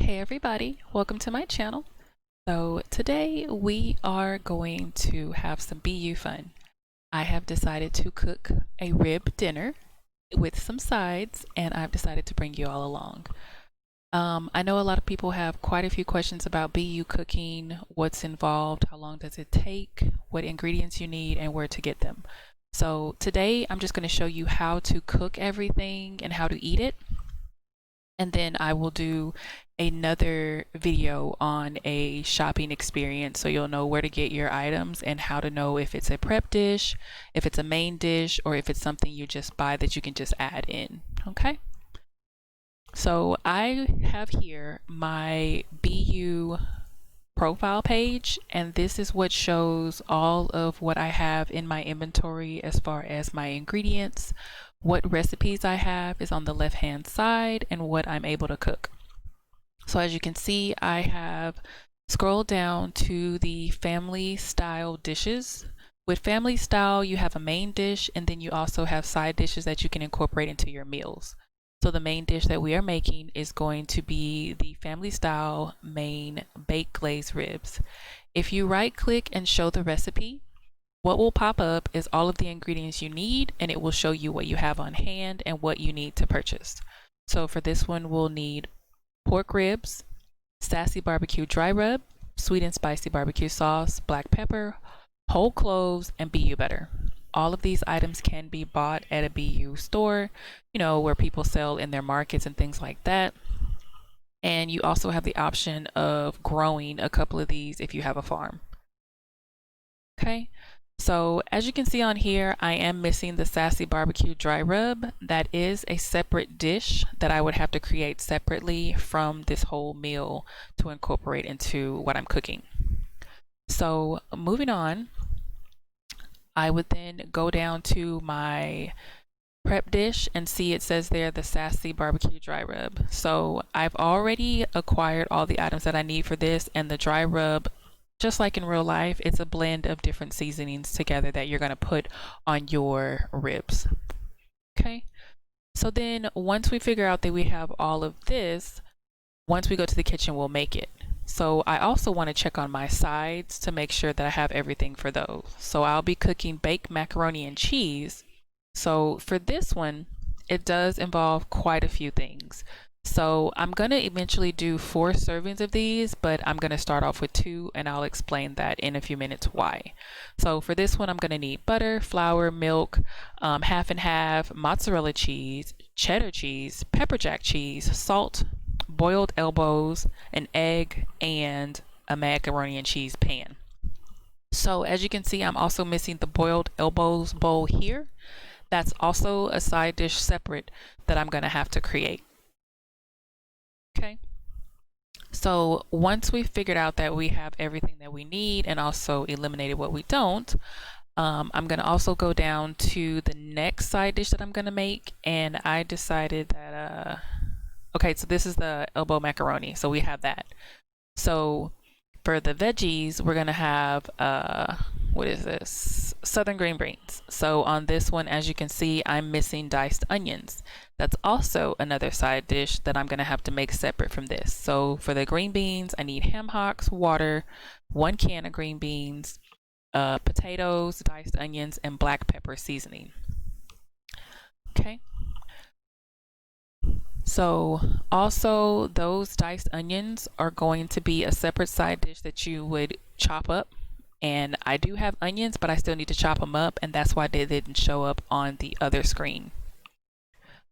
Hey everybody, welcome to my channel. So today we are going to have some BU fun. I have decided to cook a rib dinner with some sides, and I've decided to bring you all along. I know a lot of people have quite a few questions about BU cooking, what's involved, how long does it take, what ingredients you need, and where to get them. So today I'm just going to show you how to cook everything and how to eat it. And then I will do another video on a shopping experience so you'll know where to get your items and how to know if it's a prep dish, if it's a main dish, or if it's something you just buy that you can just add in. Okay? So I have here my BU profile page, and this is what shows all of what I have in my inventory as far as my ingredients. What recipes I have is on the left hand side and what I'm able to cook. So as you can see, I have scrolled down to the family style dishes. With family style, you have a main dish, and then you also have side dishes that you can incorporate into your meals. So the main dish that we are making is going to be the family style main baked glazed ribs. If you right click and show the recipe, what will pop up is all of the ingredients you need, and it will show you what you have on hand and what you need to purchase. So for this one, we'll need pork ribs, sassy barbecue dry rub, sweet and spicy barbecue sauce, black pepper, whole cloves, and BU butter. All of these items can be bought at a BU store, where people sell in their markets and things like that. And you also have the option of growing a couple of these if you have a farm. Okay. So as you can see on here, I am missing the sassy barbecue dry rub. That is a separate dish that I would have to create separately from this whole meal to incorporate into what I'm cooking. So moving on, I would then go down to my prep dish and see it says there the sassy barbecue dry rub. So I've already acquired all the items that I need for this, and the dry rub, just like in real life, it's a blend of different seasonings together that you're going to put on your ribs. Okay. So then once we figure out that we have all of this, once we go to the kitchen, we'll make it. So I also want to check on my sides to make sure that I have everything for those. So I'll be cooking baked macaroni and cheese. So for this one, it does involve quite a few things. So I'm going to eventually do 4 servings of these, but I'm going to start off with 2, and I'll explain that in a few minutes why. So for this one, I'm going to need butter, flour, milk, half and half, mozzarella cheese, cheddar cheese, pepper jack cheese, salt, boiled elbows, an egg, and a macaroni and cheese pan. So as you can see, I'm also missing the boiled elbows bowl here. That's also a side dish separate that I'm going to have to create. Okay. So once we've figured out that we have everything that we need and also eliminated what we don't, I'm going to also go down to the next side dish that I'm going to make. And I decided that, okay, so this is the elbow macaroni. So we have that. So for the veggies, we're going to have, what is this? Southern green beans. So on this one, as you can see, I'm missing diced onions. That's also another side dish that I'm going to have to make separate from this. So for the green beans, I need ham hocks, water, 1 can of green beans, potatoes, diced onions, and black pepper seasoning. Okay. So also those diced onions are going to be a separate side dish that you would chop up. And I do have onions, but I still need to chop them up, and that's why they didn't show up on the other screen.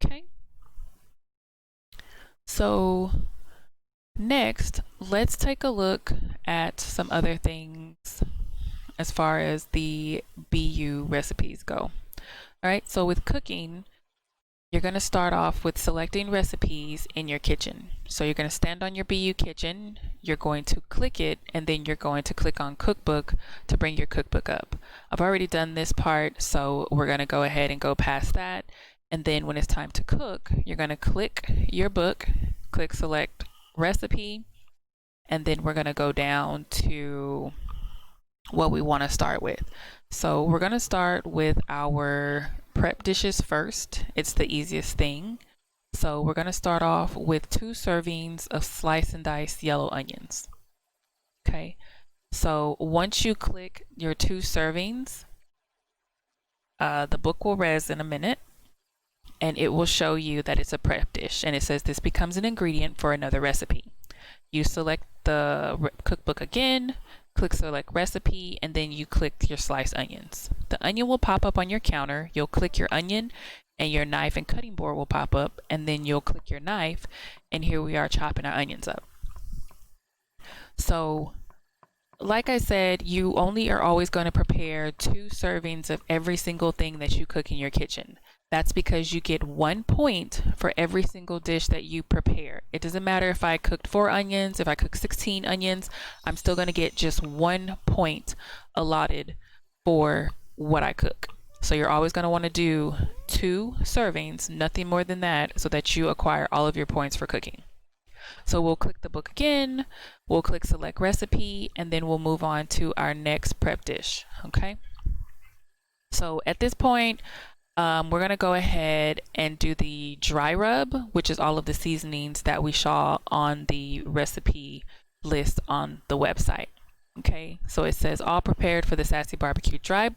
Okay. So next, let's take a look at some other things as far as the BU recipes go. All right. So with cooking, you're going to start off with selecting recipes in your kitchen. So you're going to stand on your BU kitchen, you're going to click it, and then you're going to click on cookbook to bring your cookbook up. I've already done this part, so we're going to go ahead and go past that. And then when it's time to cook, you're going to click your book, click select recipe, and then we're going to go down to what we want to start with. So we're going to start with our prep dishes first. It's the easiest thing. So we're going to start off with 2 servings of sliced and diced yellow onions. Okay, so once you click your 2 servings, the book will res in a minute, and it will show you that it's a prep dish, and it says this becomes an ingredient for another recipe. You select the cookbook again, click select recipe, and then you click your sliced onions. The onion will pop up on your counter. You'll click your onion and your knife and cutting board will pop up, and then you'll click your knife, and here we are chopping our onions up. So like I said, you only are always going to prepare 2 servings of every single thing that you cook in your kitchen. That's because you get 1 point for every single dish that you prepare. It doesn't matter if I cooked 4 onions, if I cook 16 onions, I'm still going to get just 1 point allotted for what I cook. So you're always going to want to do 2 servings, nothing more than that, so that you acquire all of your points for cooking. So we'll click the book again, we'll click select recipe, and then we'll move on to our next prep dish. Okay. So at this point, we're going to go ahead and do the dry rub, which is all of the seasonings that we saw on the recipe list on the website. Okay, so it says all prepared for the Sassy Barbecue dry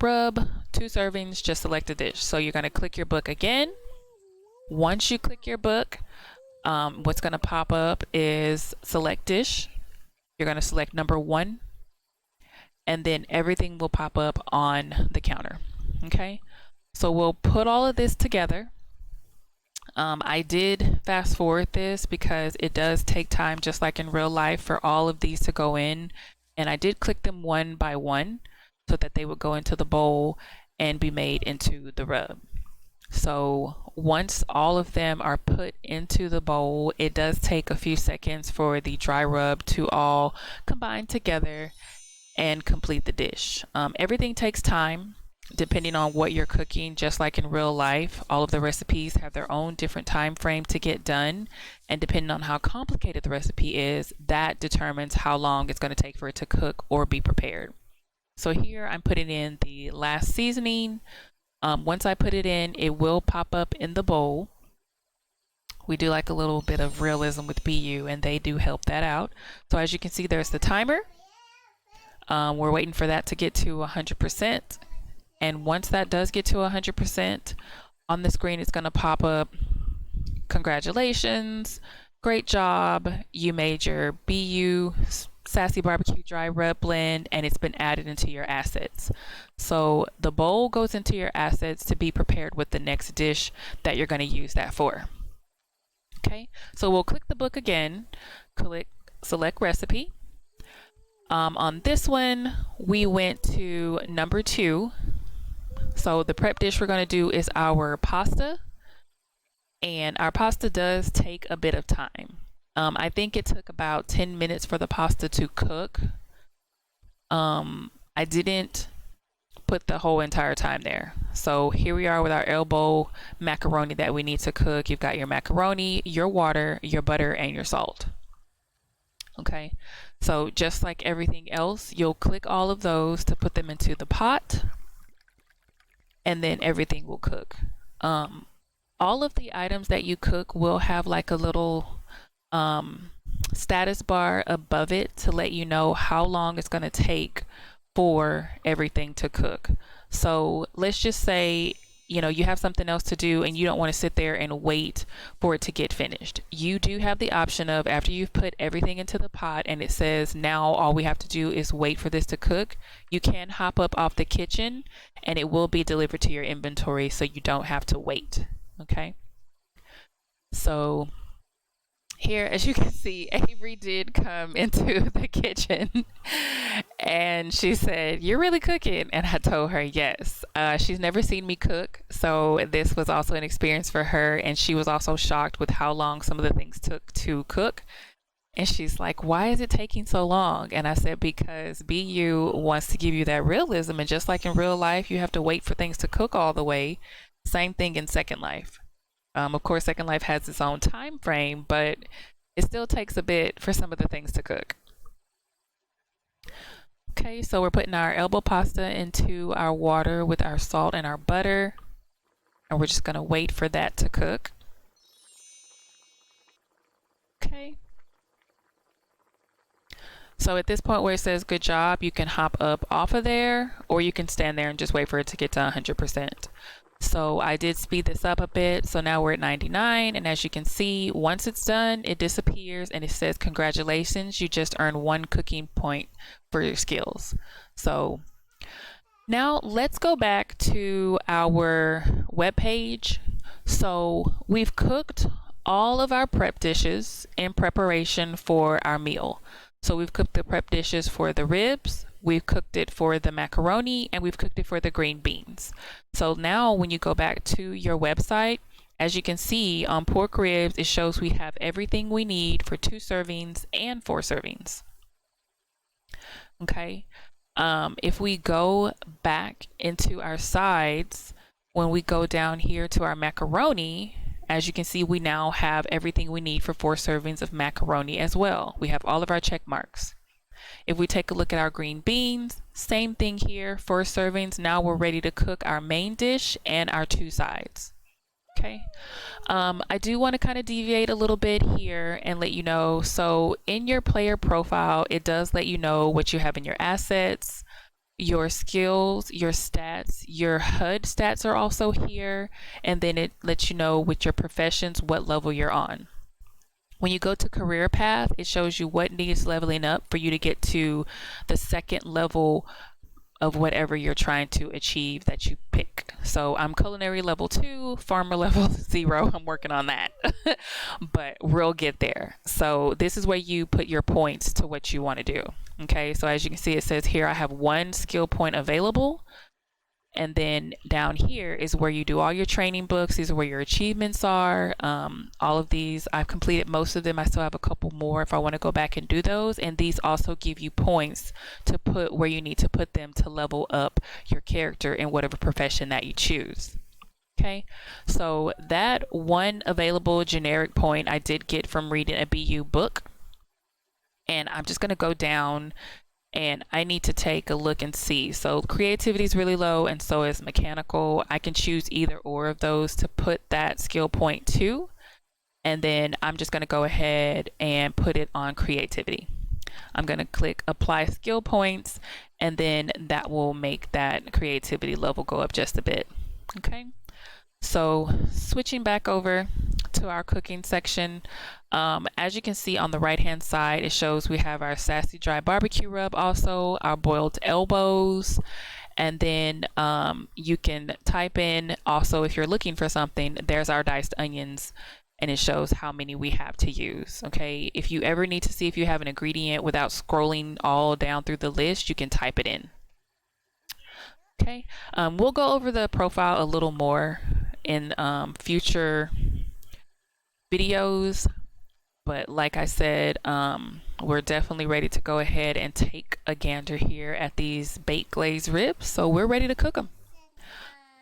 rub, 2 servings, just select a dish. So you're going to click your book again. Once you click your book, what's going to pop up is select dish. You're going to select number 1, and then everything will pop up on the counter. Okay, so we'll put all of this together. I did fast forward this because it does take time, just like in real life, for all of these to go in, and I did click them one by one so that they would go into the bowl and be made into the rub. So once all of them are put into the bowl, it does take a few seconds for the dry rub to all combine together and complete the dish. Everything takes time depending on what you're cooking. Just like in real life, all of the recipes have their own different time frame to get done, and depending on how complicated the recipe is, that determines how long it's going to take for it to cook or be prepared. So here I'm putting in the last seasoning. Once I put it in, it will pop up in the bowl. We do like a little bit of realism with BeYou, and they do help that out. So as you can see, there's the timer. We're waiting for that to get to 100%. And once that does get to 100%, on the screen it's going to pop up, congratulations, great job, you made your BeYou Sassy Barbecue Dry Rub Blend, and it's been added into your assets. So the bowl goes into your assets to be prepared with the next dish that you're going to use that for. Okay, so we'll click the book again, click select recipe. On this one, we went to number 2. So the prep dish we're going to do is our pasta, and our pasta does take a bit of time. I think it took about 10 minutes for the pasta to cook. I didn't put the whole entire time there. So here we are with our elbow macaroni that we need to cook. You've got your macaroni, your water, your butter, and your salt. Okay, so just like everything else, you'll click all of those to put them into the pot, and then everything will cook. All of the items that you cook will have like a little status bar above it to let you know how long it's going to take for everything to cook. So let's just say, you know, you have something else to do and you don't want to sit there and wait for it to get finished. You do have the option of, after you've put everything into the pot and it says now all we have to do is wait for this to cook, you can hop up off the kitchen and it will be delivered to your inventory, so you don't have to wait. Okay, so here, as you can see, Avery did come into the kitchen and she said, "You're really cooking?" And I told her yes. She's never seen me cook, so this was also an experience for her, and she was also shocked with how long some of the things took to cook. And she's like, "Why is it taking so long?" And I said, because BeYou wants to give you that realism, and just like in real life, you have to wait for things to cook all the way. Same thing in Second Life. Of course, Second Life has its own time frame, but it still takes a bit for some of the things to cook. Okay, so we're putting our elbow pasta into our water with our salt and our butter, and we're just going to wait for that to cook. Okay. So at this point where it says good job, you can hop up off of there, or you can stand there and just wait for it to get to 100%. So I did speed this up a bit. So now we're at 99. And as you can see, once it's done, it disappears and it says, congratulations, you just earned 1 cooking point for your skills. So now let's go back to our web page. So we've cooked all of our prep dishes in preparation for our meal. So we've cooked the prep dishes for the ribs, we've cooked it for the macaroni, and we've cooked it for the green beans. So now when you go back to your website, as you can see on pork ribs, it shows we have everything we need for 2 servings and 4 servings. Okay. If we go back into our sides, when we go down here to our macaroni, as you can see, we now have everything we need for 4 servings of macaroni as well. We have all of our check marks. If we take a look at our green beans, same thing here, 4 servings. Now we're ready to cook our main dish and our 2 sides. Okay. I do want to kind of deviate a little bit here and let you know. So in your player profile, it does let you know what you have in your assets, your skills, your stats, your HUD stats are also here. And then it lets you know with your professions, what level you're on. When you go to career path, it shows you what needs leveling up for you to get to the 2nd level of whatever you're trying to achieve that you pick. So I'm culinary level 2, farmer level 0. I'm working on that, but we'll get there. So this is where you put your points to what you want to do. Okay. So as you can see, it says here, I have 1 skill point available. And then down here is where you do all your training books. These are where your achievements are. All of these, I've completed most of them. I still have a couple more if I want to go back and do those. And these also give you points to put where you need to put them to level up your character in whatever profession that you choose. Okay, so that 1 available generic point I did get from reading a BeYou book. And I'm just going to go down and I need to take a look and see. So creativity is really low and so is mechanical. I can choose either or of those to put that skill point to. And then I'm just going to go ahead and put it on creativity. I'm going to click apply skill points, and then that will make that creativity level go up just a bit. Okay. So switching back over to our cooking section, as you can see on the right hand side, it shows we have our sassy dry barbecue rub, also our boiled elbows, and then you can type in also if you're looking for something, there's our diced onions, and it shows how many we have to use. Okay, if you ever need to see if you have an ingredient without scrolling all down through the list, you can type it in. Okay, we'll go over the profile a little more in future videos, but like I said, we're definitely ready to go ahead and take a gander here at these baked glazed ribs. So we're ready to cook them.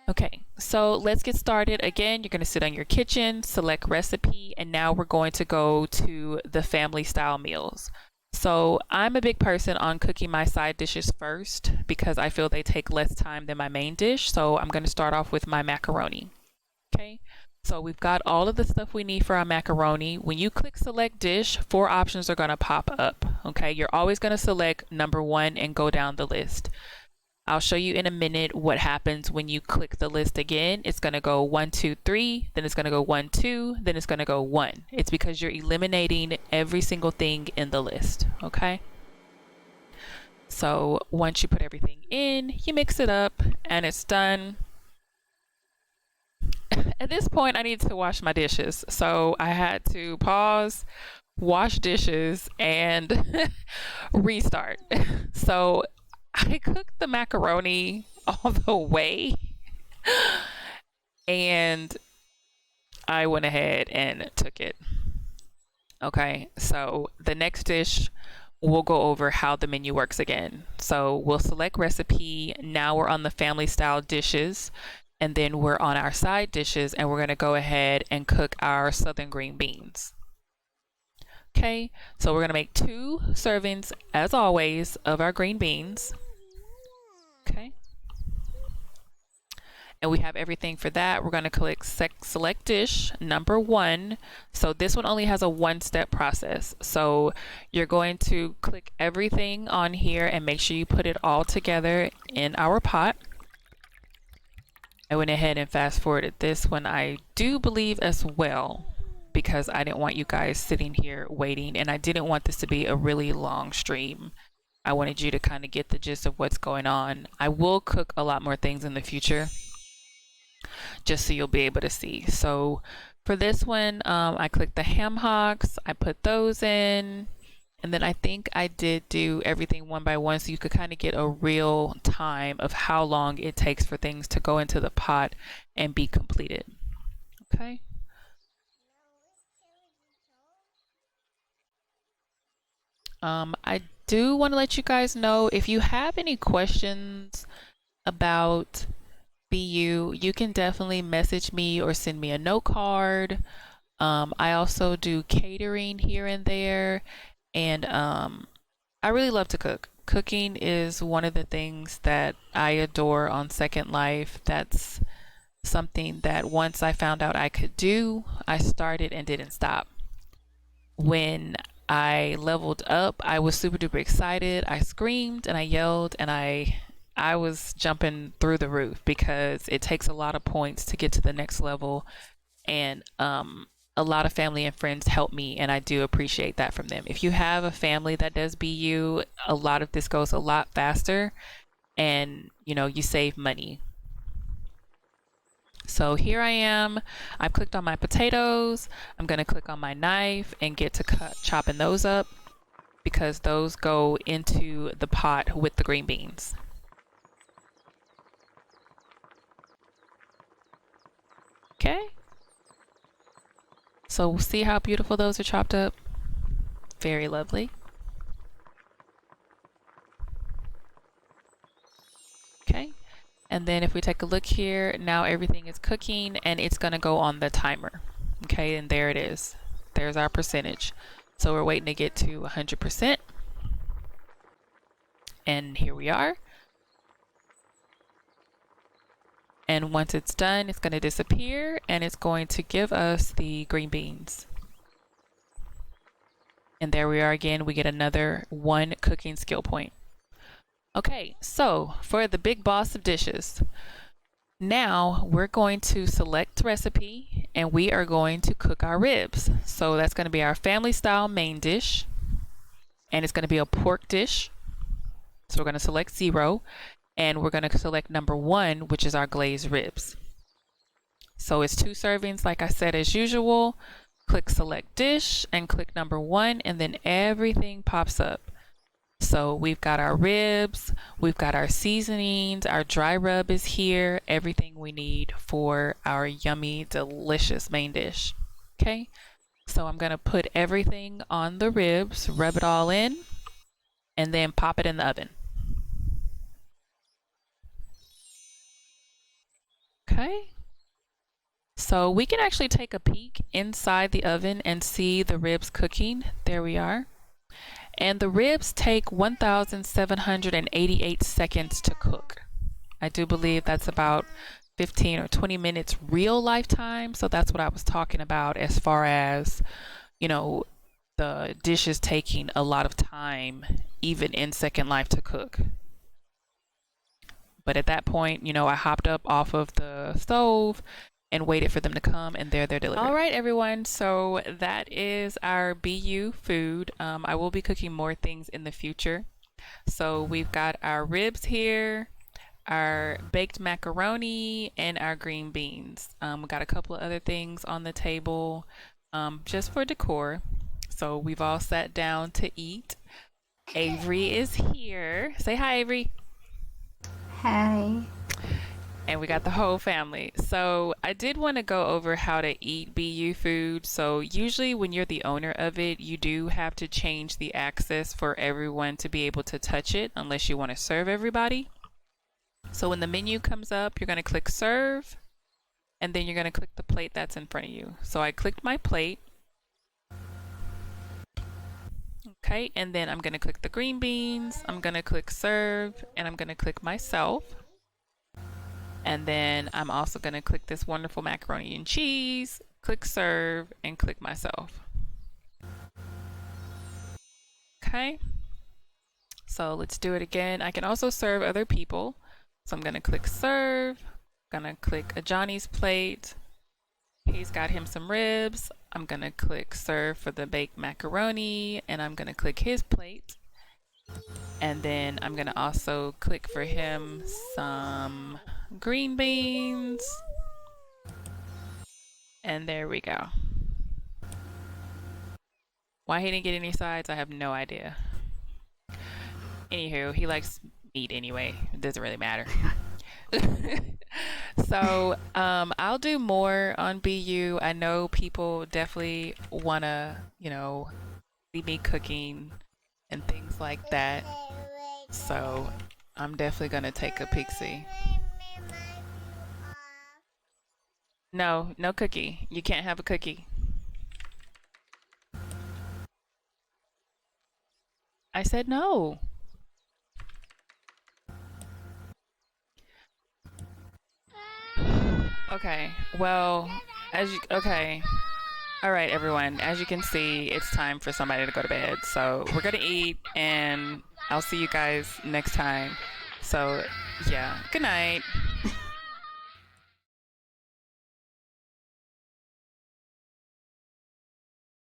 Okay, so let's get started. Again, you're going to sit on your kitchen, select recipe, and now we're going to go to the family style meals. So I'm a big person on cooking my side dishes first because I feel they take less time than my main dish. So I'm going to start off with my macaroni. Okay, so we've got all of the stuff we need for our macaroni. When you click select dish, 4 options are going to pop up. Okay, you're always going to select number 1 and go down the list. I'll show you in a minute what happens when you click the list again. It's going to go 1, 2, 3, then it's going to go 1, 2, then it's going to go 1. It's because you're eliminating every single thing in the list. Okay. So once you put everything in, you mix it up and it's done. At this point, I need to wash my dishes. So I had to pause, wash dishes, and restart. So I cooked the macaroni all the way and I went ahead and took it. Okay, so the next dish, we'll go over how the menu works again. So we'll select recipe. Now we're on the family style dishes, and then we're on our side dishes, and we're going to go ahead and cook our southern green beans. Okay, so we're going to make 2 servings, as always, of our green beans. Okay. and we have everything for that. We're going to click select dish number 1. So this one only has a 1-step process. So you're going to click everything on here and make sure you put it all together in our pot. I went ahead and fast forwarded this one, I do believe, as well, because I didn't want you guys sitting here waiting, and I didn't want this to be a really long stream. I wanted you to kind of get the gist of what's going on. I will cook a lot more things in the future, just so you'll be able to see. So for this one, I clicked the ham hocks, I put those in, and then I think I did do everything one by one so you could kind of get a real time of how long it takes for things to go into the pot and be completed. Okay. I do want to let you guys know, if you have any questions about BeYou, you can definitely message me or send me a note card. I also do catering here and there, and I really love to cook. Cooking is one of the things that I adore on Second Life. That's something that once I found out I could do, I started and didn't stop. When I leveled up, I was super duper excited. I screamed and I yelled and I was jumping through the roof because it takes a lot of points to get to the next level, and a lot of family and friends help me, and I do appreciate that from them. If you have a family that does BeYou, a lot of this goes a lot faster, and you save money. So here I am. I've clicked on my potatoes. I'm going to click on my knife and get to chopping those up, because those go into the pot with the green beans. Okay. So see how beautiful those are chopped up? Very lovely. Okay. And then if we take a look here, now everything is cooking and it's going to go on the timer. Okay, and there it is. There's our percentage. So we're waiting to get to 100%. And here we are. And once it's done, it's going to disappear and it's going to give us the green beans. And there we are again. We get another 1 cooking skill point. Okay, so for the big boss of dishes, now we're going to select recipe and we are going to cook our ribs. So that's going to be our family style main dish, and it's going to be a pork dish. So we're going to select 0, and we're going to select number 1, which is our glazed ribs. So it's 2 servings, like I said, as usual. Click select dish and click number 1, and then everything pops up. So we've got our ribs, we've got our seasonings, our dry rub is here, everything we need for our yummy, delicious main dish. Okay, so I'm going to put everything on the ribs, rub it all in, and then pop it in the oven. Okay, so we can actually take a peek inside the oven and see the ribs cooking. There we are. And the ribs take 1,788 seconds to cook. I do believe that's about 15 or 20 minutes real lifetime. So that's what I was talking about as far as, the dishes taking a lot of time, even in Second Life, to cook. But at that point, I hopped up off of the stove and waited for them to come, and they're delivered. All right, everyone. So that is our BeYou food. I will be cooking more things in the future. So we've got our ribs here, our baked macaroni, and our green beans. We got a couple of other things on the table, just for decor. So we've all sat down to eat. Avery is here. Say hi, Avery. Hi. And we got the whole family. So I did want to go over how to eat BeYou food. So usually when you're the owner of it, you do have to change the access for everyone to be able to touch it, unless you want to serve everybody. So when the menu comes up, you're going to click serve, and then you're going to click the plate that's in front of you. So I clicked my plate. Okay, and then I'm going to click the green beans, I'm going to click serve, and I'm going to click myself. And then I'm also going to click this wonderful macaroni and cheese, click serve, and click myself. Okay. So let's do it again. I can also serve other people. So I'm going to click serve. I'm going to click a Johnny's plate. He's got him some ribs. I'm going to click serve for the baked macaroni, and I'm going to click his plate. And then I'm going to also click for him some green beans. And there we go. Why he didn't get any sides, I have no idea. Anywho, he likes meat anyway. It doesn't really matter. So I'll do more on BU. I know people definitely want to, see me cooking and things like that. So I'm definitely going to take a peek see. No, no cookie. You can't have a cookie. I said no. Okay. Well, okay. All right, everyone. As you can see, it's time for somebody to go to bed. So we're going to eat, and I'll see you guys next time. So, yeah. Good night.